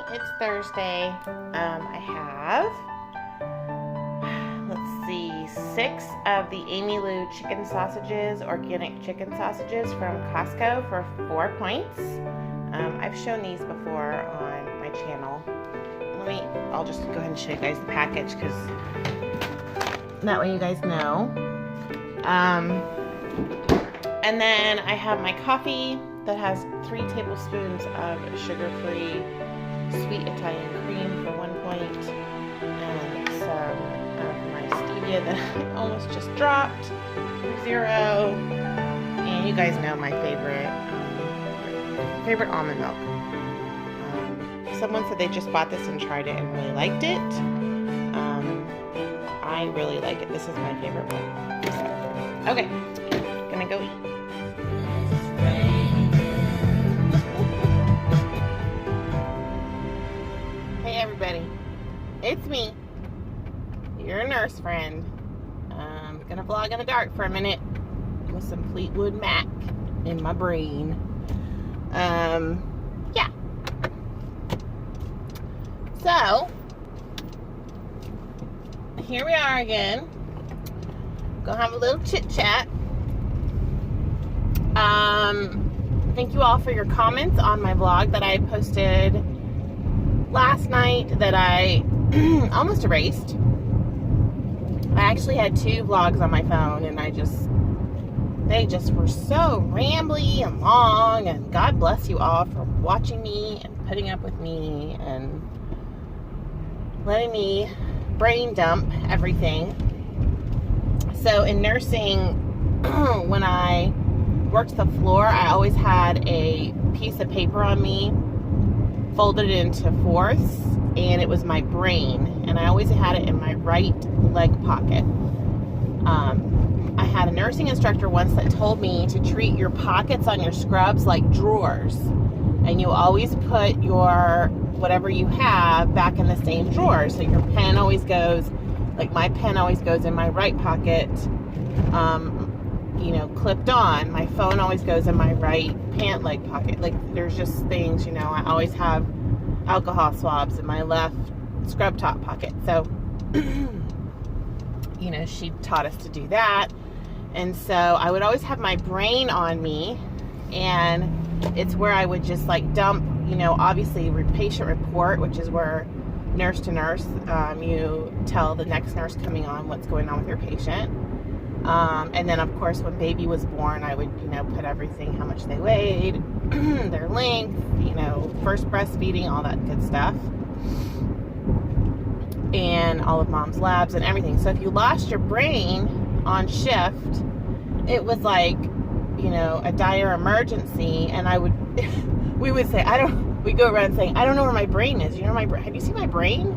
It's Thursday. I have, let's see, 6 of the Amy Lou chicken sausages, organic chicken sausages from Costco for 4 points. I've shown these before on my channel. I'll just go ahead and show you guys the package because that way you guys know. And then I have my coffee that has 3 tablespoons of sugar-free sweet Italian cream for 1 point, and some of my stevia that I almost just dropped for 0. And you guys know my favorite almond milk. Someone said they just bought this and tried it and really liked it. I really like it. This is my favorite one. Okay, gonna go eat. Hey everybody, it's me, your nurse friend. I'm gonna vlog in the dark for a minute with some Fleetwood Mac in my brain. Yeah. So, here we are again. Gonna have a little chit chat. Thank you all for your comments on my vlog that I posted last night that I almost erased. I actually had 2 vlogs on my phone and they just were so rambly and long, and God bless you all for watching me and putting up with me and letting me brain dump everything. So in nursing, when I worked the floor, I always had a piece of paper on me folded into 4ths, and it was my brain, and I always had it in my right leg pocket. I had a nursing instructor once that told me to treat your pockets on your scrubs like drawers, and you always put your whatever you have back in the same drawer. So your pen always goes, like my pen always goes in my right pocket, clipped on. My phone always goes in my right pant leg pocket. Like, there's just things, I always have alcohol swabs in my left scrub top pocket. So, she taught us to do that. And so I would always have my brain on me, and it's where I would just dump, obviously patient report, which is where nurse to nurse, you tell the next nurse coming on what's going on with your patient. And then of course when baby was born, I would, put everything, how much they weighed, their length, first breastfeeding, all that good stuff. And all of mom's labs and everything. So if you lost your brain on shift, it was like, a dire emergency. And we would say, we go around saying, I don't know where my brain is. Have you seen my brain?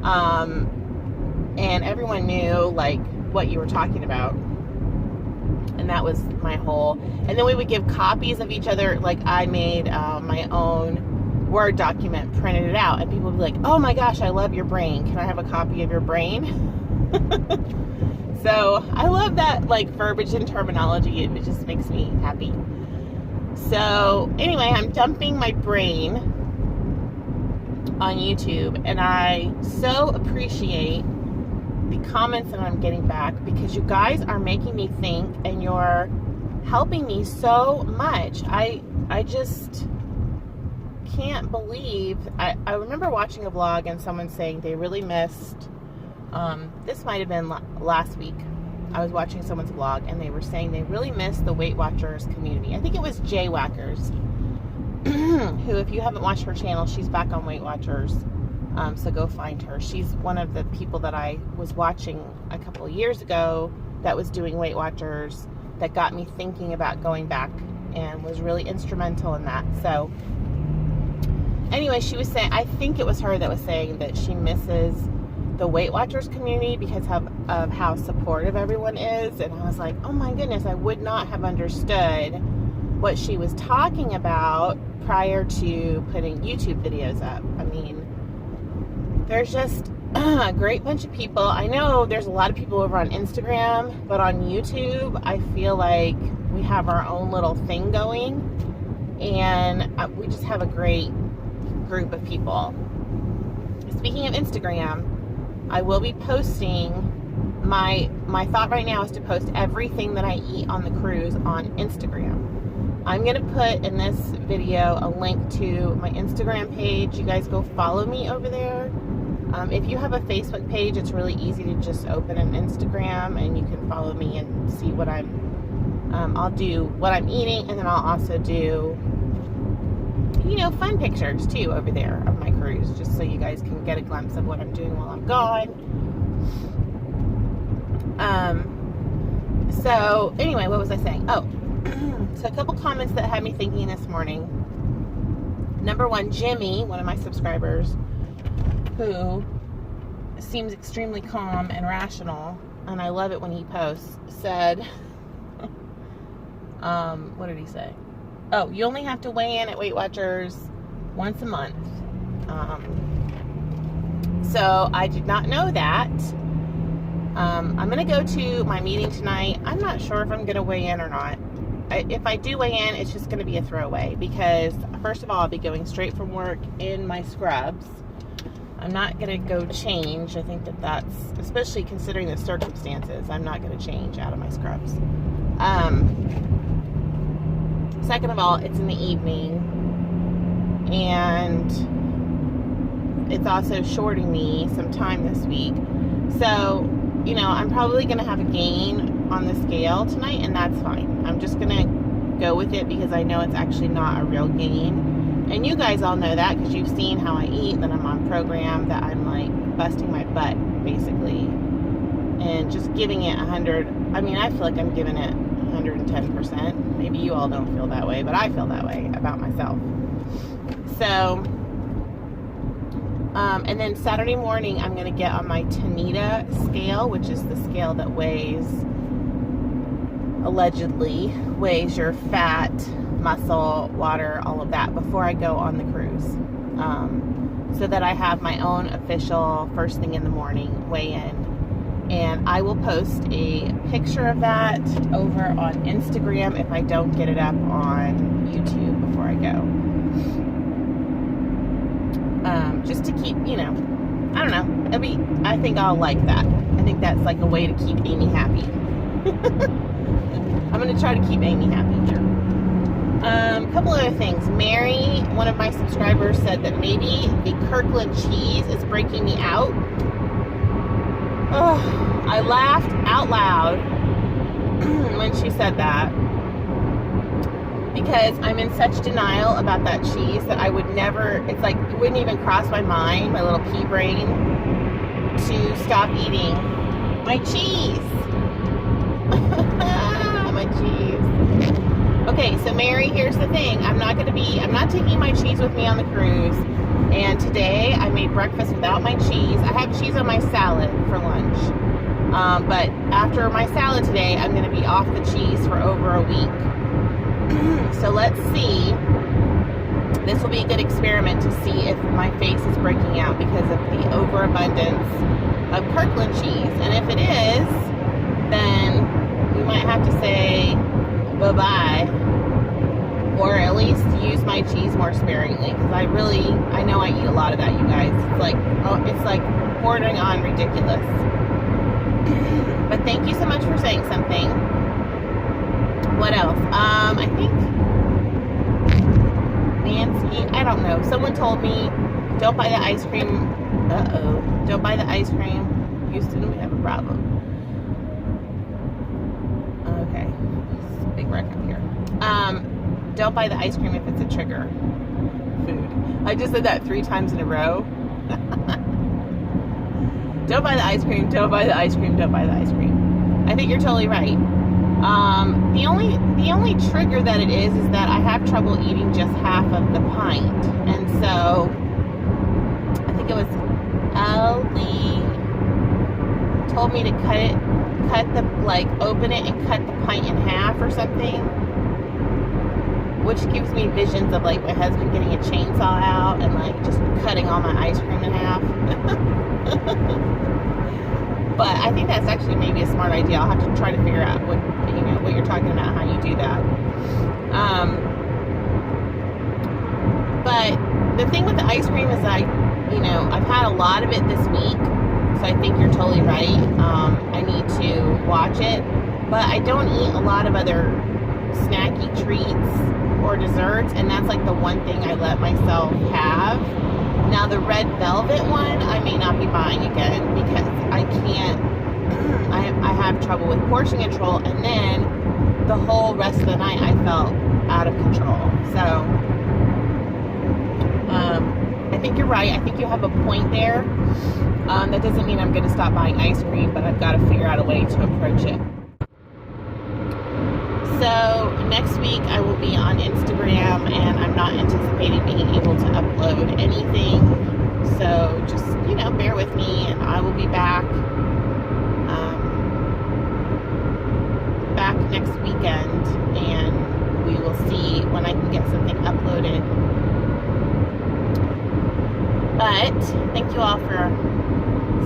And everyone knew what you were talking about. And that was my whole, and then we would give copies of each other. I made my own Word document, printed it out, and people would be like, oh my gosh, I love your brain. Can I have a copy of your brain? So I love that verbiage and terminology. It just makes me happy. So anyway, I'm dumping my brain on YouTube, and I so appreciate the comments that I'm getting back, because you guys are making me think, and you're helping me so much. I just can't believe, I remember watching a vlog and someone saying they really missed, this might have been last week. I was watching someone's vlog and they were saying they really missed the Weight Watchers community. I think it was Jay Wackers, who, if you haven't watched her channel, she's back on Weight Watchers. So go find her. She's one of the people that I was watching a couple of years ago that was doing Weight Watchers, that got me thinking about going back, and was really instrumental in that. So anyway, she was saying, I think it was her that was saying that she misses the Weight Watchers community because of how supportive everyone is. And I was like, oh my goodness, I would not have understood what she was talking about prior to putting YouTube videos up. I mean, there's just a great bunch of people. I know there's a lot of people over on Instagram, but on YouTube, I feel like we have our own little thing going, and we just have a great group of people. Speaking of Instagram, I will be posting my thought right now is to post everything that I eat on the cruise on Instagram. I'm going to put in this video a link to my Instagram page. You guys go follow me over there. If you have a Facebook page, it's really easy to just open an Instagram and you can follow me and see what I'll do what I'm eating, and then I'll also do, fun pictures too over there of my cruise, just so you guys can get a glimpse of what I'm doing while I'm gone. So anyway, what was I saying? Oh, so a couple comments that had me thinking this morning. Number one, Jimmy, one of my subscribers, who seems extremely calm and rational, and I love it when he posts, said, what did he say? Oh, you only have to weigh in at Weight Watchers once a month. So I did not know that. I'm going to go to my meeting tonight. I'm not sure if I'm going to weigh in or not. If I do weigh in, it's just going to be a throwaway, because first of all, I'll be going straight from work in my scrubs. I'm not going to go change. I think that's, especially considering the circumstances, I'm not going to change out of my scrubs. Second of all, it's in the evening, and it's also shorting me some time this week. So, I'm probably going to have a gain on the scale tonight, and that's fine. I'm just going to go with it because I know it's actually not a real gain. And you guys all know that because you've seen how I eat, that I'm on program, that I'm like busting my butt, basically. And just giving it 100. I mean, I feel like I'm giving it 110%. Maybe you all don't feel that way, but I feel that way about myself. So, and then Saturday morning, I'm going to get on my Tanita scale, which is the scale that allegedly weighs your fat, muscle, water, all of that before I go on the cruise. So that I have my own official first thing in the morning weigh-in. And I will post a picture of that over on Instagram if I don't get it up on YouTube before I go. Just to keep, I don't know. I think I'll like that. I think that's like a way to keep Amy happy. I'm going to try to keep Amy happy here. A couple other things. Mary, one of my subscribers, said that maybe the Kirkland cheese is breaking me out. Oh, I laughed out loud when she said that, because I'm in such denial about that cheese that I would never, it's like, it wouldn't even cross my mind, my little pea brain, to stop eating my cheese. My cheese. Okay, so Mary, here's the thing. I'm not taking my cheese with me on the cruise. And today I made breakfast without my cheese. I have cheese on my salad for lunch. But after my salad today, I'm going to be off the cheese for over a week. So let's see. This will be a good experiment to see if my face is breaking out because of the overabundance of Kirkland cheese. And if it is, then we might have to say bye-bye. Or at least use my cheese more sparingly, because I know I eat a lot of that, you guys. It's like bordering on ridiculous. But thank you so much for saying something. What else? I think Nancy, I don't know. Someone told me, don't buy the ice cream. Don't buy the ice cream. Houston, we have a problem. Okay. Big wreck up here. Don't buy the ice cream if it's a trigger food. I just said that 3 times in a row. Don't buy the ice cream, don't buy the ice cream, don't buy the ice cream. I think you're totally right. The only trigger that it is that I have trouble eating just half of the pint. And so, I think it was Ellie told me to open it and cut the pint in half or something. Which gives me visions of like my husband getting a chainsaw out and like just cutting all my ice cream in half. But I think that's actually maybe a smart idea. I'll have to try to figure out what you're talking about, how you do that. But the thing with the ice cream is I've had a lot of it this week, so I think you're totally right. I need to watch it, but I don't eat a lot of other snacky treats or desserts, and that's like the one thing I let myself have. Now the red velvet one, I may not be buying again because I can't, I have trouble with portion control, and then the whole rest of the night I felt out of control. So I think you're right. I think you have a point there. That doesn't mean I'm going to stop buying ice cream, but I've got to figure out a way to approach it. So next week I will be on Instagram, and I'm not anticipating being able to upload anything. So just, bear with me, and I will be back next weekend, and we will see when I can get something uploaded. But thank you all for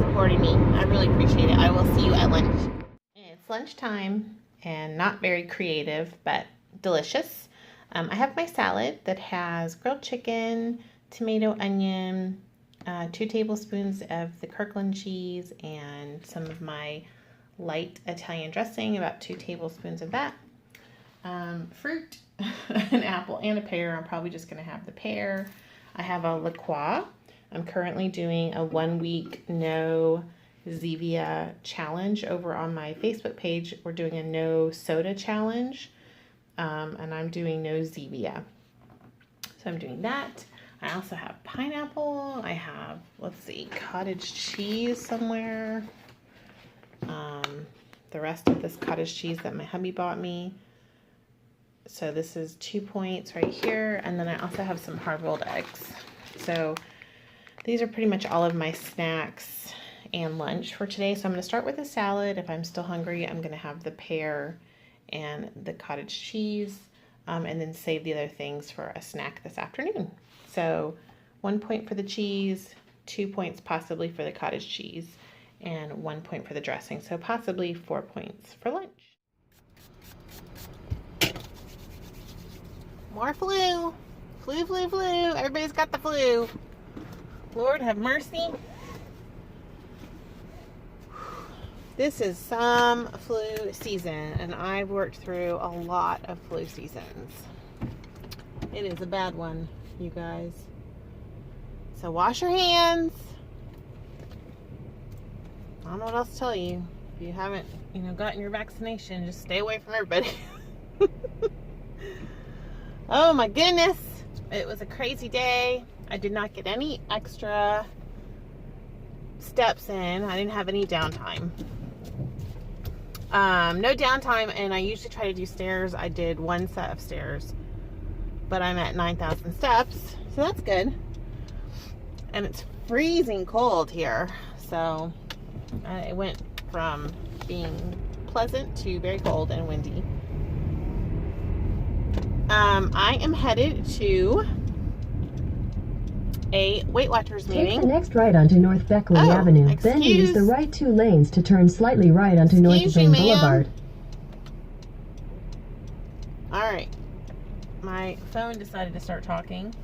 supporting me. I really appreciate it. I will see you at lunch. It's lunchtime, and not very creative, but delicious. I have my salad that has grilled chicken, tomato, onion, 2 tablespoons of the Kirkland cheese, and some of my light Italian dressing, about 2 tablespoons of that. Fruit, an apple and a pear. I'm probably just going to have the pear. I have a La Croix. I'm currently doing a 1-week no Zevia challenge over on my Facebook page. We're doing a no soda challenge, and I'm doing no Zevia. So I'm doing that. I also have pineapple. I have, cottage cheese somewhere. The rest of this cottage cheese that my hubby bought me. So this is 2 points right here. And then I also have some hard-boiled eggs. So these are pretty much all of my snacks and lunch for today. So I'm going to start with a salad. If I'm still hungry, I'm going to have the pear and the cottage cheese, and then save the other things for a snack this afternoon. So 1 point for the cheese, 2 points possibly for the cottage cheese, and 1 point for the dressing. So possibly 4 points for lunch. More flu. Flu. Everybody's got the flu. Lord have mercy. This is some flu season, and I've worked through a lot of flu seasons. It is a bad one, you guys. So wash your hands. I don't know what else to tell you. If you haven't, gotten your vaccination, just stay away from everybody. Oh my goodness. It was a crazy day. I did not get any extra steps in. I didn't have any downtime. No downtime, and I usually try to do stairs. I did 1 set of stairs, but I'm at 9,000 steps, so that's good. And it's freezing cold here, so it went from being pleasant to very cold and windy. I am headed to a Weight Watchers meeting. Take the next right onto North Beckley Avenue. Then use the right 2 lanes to turn slightly right onto North Zane Boulevard. Alright. My phone decided to start talking.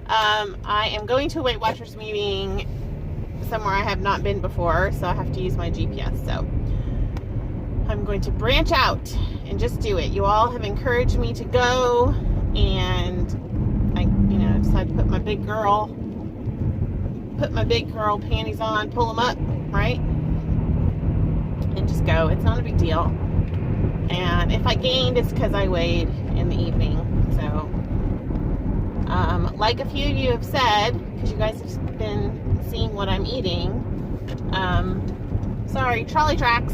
I am going to a Weight Watchers meeting somewhere I have not been before, so I have to use my GPS. So I'm going to branch out and just do it. You all have encouraged me to go, and I decided to put my big girl panties on, pull them up, right? And just go. It's not a big deal. And if I gained, it's because I weighed in the evening. So, like a few of you have said, because you guys have been seeing what I'm eating, sorry, trolley tracks.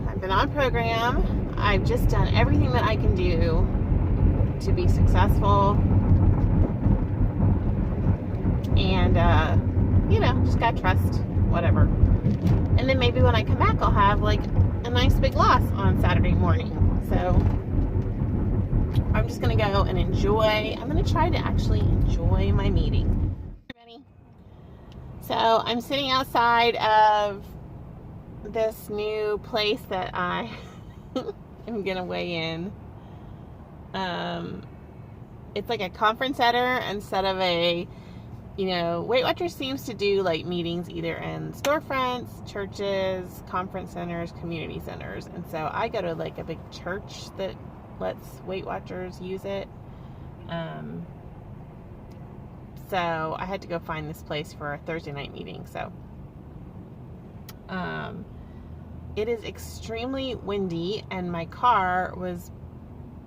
I've been on program. I've just done everything that I can do to be successful, and just gotta trust whatever. And then maybe when I come back, I'll have like a nice big loss on Saturday morning. So I'm just gonna go and enjoy. I'm gonna try to actually enjoy my meeting. So I'm sitting outside of this new place that I am gonna weigh in. it's like a conference center instead of a, Weight Watchers seems to do like meetings either in storefronts, churches, conference centers, community centers. And so I go to like a big church that lets Weight Watchers use it. So I had to go find this place for a Thursday night meeting. So it is extremely windy, and my car was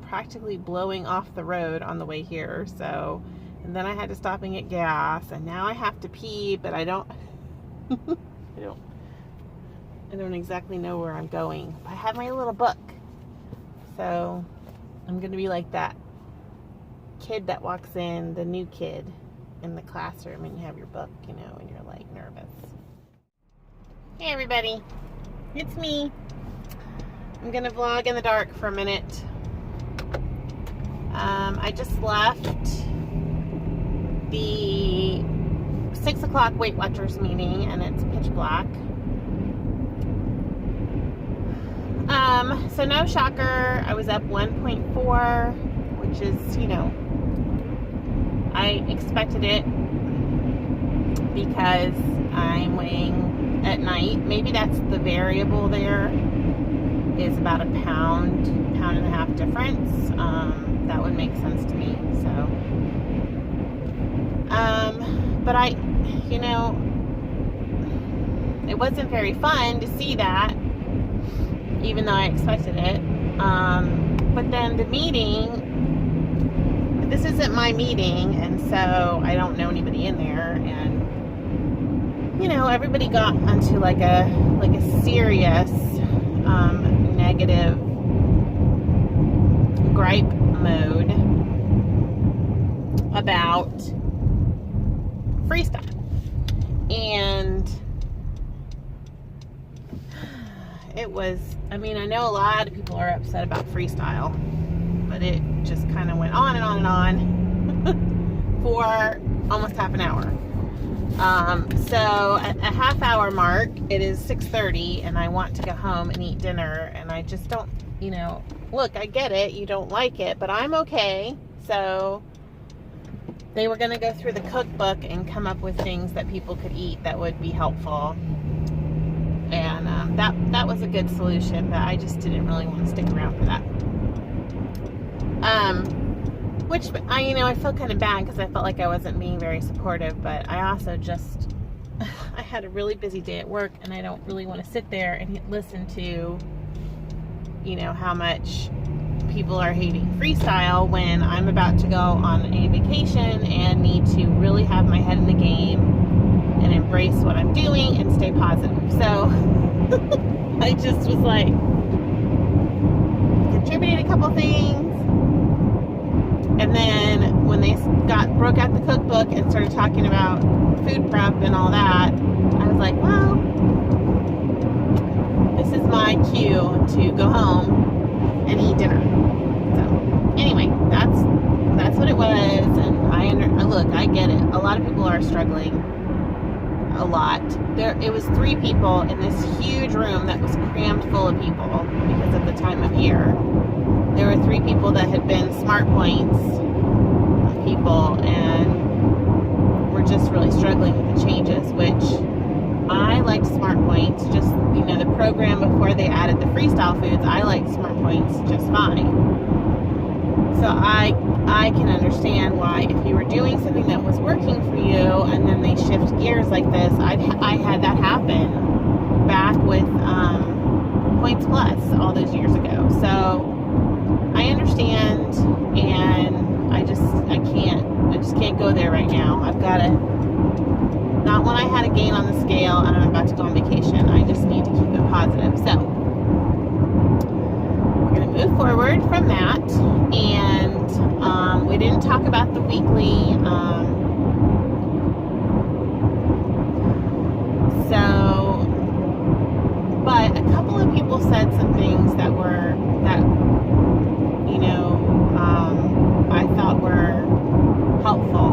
practically blowing off the road on the way here. So, and then I had to stop and get gas, and now I have to pee, but I don't I don't exactly know where I'm going. I have my little book, so I'm gonna be like that kid that walks in, the new kid in the classroom, and you have your book, and you're like nervous. Hey everybody, it's me. I'm gonna vlog in the dark for a minute. I just left the 6 o'clock Weight Watchers meeting, and it's pitch black. So no shocker, I was up 1.4, which is, I expected it because I'm weighing at night. Maybe that's the variable there, is about a pound and a half difference. That would make sense to me. So, but it wasn't very fun to see that, even though I expected it. But then the meeting, this isn't my meeting, and so I don't know anybody in there, and everybody got onto like a serious negative gripe mode about freestyle. And it was, I know a lot of people are upset about freestyle, but it just kind of went on and on and on for almost half an hour. So at a half hour mark, it is 6:30, and I want to go home and eat dinner, and I just don't, look, I get it, you don't like it, but I'm okay. So they were going to go through the cookbook and come up with things that people could eat that would be helpful. And that was a good solution, but I just didn't really want to stick around for that. Which I feel kind of bad because I felt like I wasn't being very supportive, but I also just, I had a really busy day at work, and I don't really want to sit there and listen to, how much people are hating freestyle when I'm about to go on a vacation and need to really have my head in the game and embrace what I'm doing and stay positive. So I just was like, contributed a couple things. And then when they broke out the cookbook and started talking about food prep and all that, I was like, well, this is my cue to go home and eat dinner. So anyway, that's what it was. And look, I get it. A lot of people are struggling. A lot. It was 3 people in this huge room that was crammed full of people because of the time of year. There were 3 people that had been Smart Points people, and were just really struggling with the changes, which I liked Smart Points. Just, the program before they added the freestyle foods, I liked Smart Points just fine. So I can understand why, if you were doing something that was working for you and then they shift gears like this. I had that happen back with Points Plus all those years ago. So I understand, and I just can't go there right now. I've got to, not when I had a gain on the scale and I'm about to go on vacation. I just need to keep it positive. So we're going to move forward from that, and we didn't talk about the weekly, but a couple of people said some things that I thought were helpful,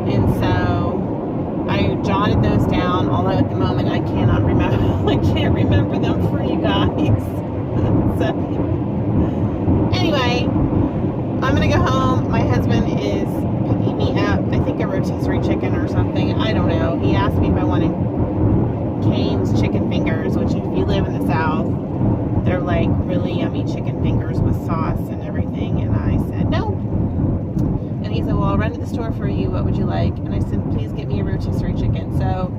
and so I jotted those down, although at the moment I can't remember them for you guys. So Anyway, I'm gonna go home. My husband is picking me up, I think a rotisserie chicken or something. I don't know. He asked me if I wanted Cane's chicken fingers, which if you live in the South, they're like really yummy chicken fingers with sauce and everything. And I said no. And he said, well, I'll run to the store for you. What would you like? And I said, please get me a rotisserie chicken. So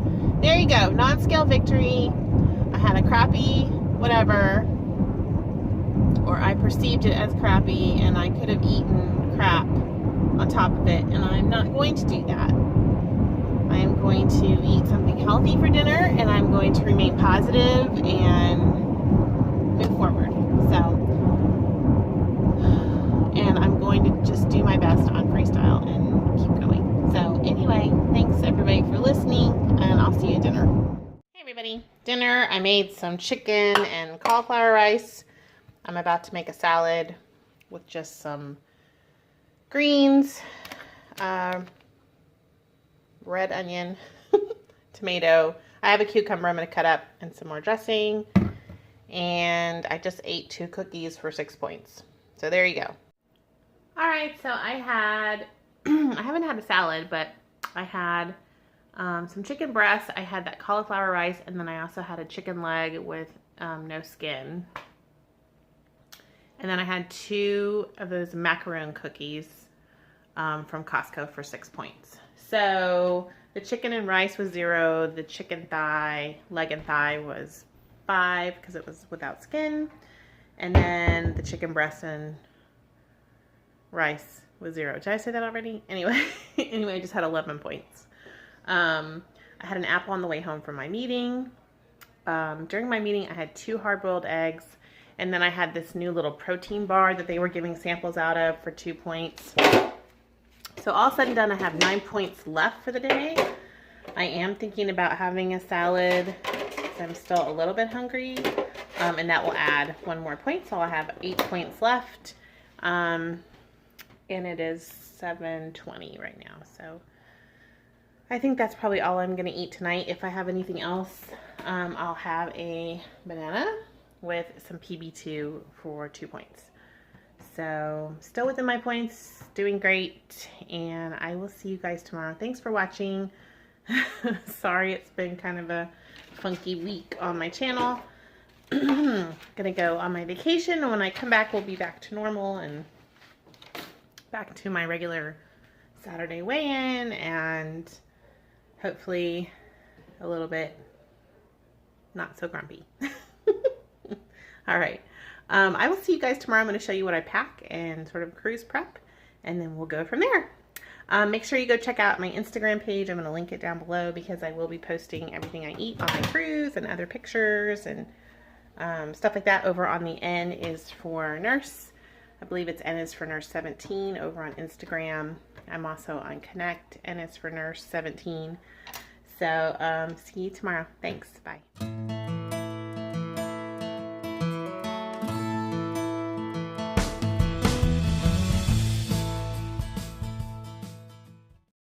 there you go. Non-scale victory. I had a crappy whatever, or I perceived it as crappy, and I could have eaten crap on top of it, and I'm not going to do that. I am going to eat something healthy for dinner, and I'm going to remain positive and move forward. So, and I'm going to just do my best on freestyle and keep going. So anyway, thanks everybody for listening, and I'll see you at dinner. Hey everybody, dinner. I made some chicken and cauliflower rice. I'm about to make a salad with just some greens, red onion, tomato. I have a cucumber I'm going to cut up, and some more dressing. And I just ate 2 cookies for 6 points. So there you go. Alright, so I had, I haven't had a salad, but I had some chicken breasts. I had that cauliflower rice, and then I also had a chicken leg with no skin. And then I had 2 of those macaron cookies from Costco for 6 points. So the chicken and rice was 0. The chicken thigh, leg and thigh was 5 because it was without skin. And then the chicken breast and rice was 0. Did I say that already? Anyway, I just had 11 points. I had an apple on the way home from my meeting. During my meeting, I had 2 hard-boiled eggs. And then I had this new little protein bar that they were giving samples out of for 2 points. So all said and done, I have 9 points left for the day. I am thinking about having a salad because I'm still a little bit hungry. And that will add 1 more point. So I'll have 8 points left. And it is 7:20 right now. So I think that's probably all I'm going to eat tonight. If I have anything else, I'll have a banana with some PB2 for 2 points. So still within my points, doing great, and I will see you guys tomorrow. Thanks for watching. Sorry it's been kind of a funky week on my channel. Gonna go on my vacation, and when I come back we'll be back to normal and back to my regular Saturday weigh-in, and hopefully a little bit not so grumpy. All right. I will see you guys tomorrow. I'm going to show you what I pack and sort of cruise prep, and then we'll go from there. Make sure you go check out my Instagram page. I'm going to link it down below because I will be posting everything I eat on my cruise and other pictures and stuff like that. Over on the N is for Nurse. I believe it's N is for Nurse 17 over on Instagram. I'm also on Connect. N is for Nurse 17. So see you tomorrow. Thanks. Bye.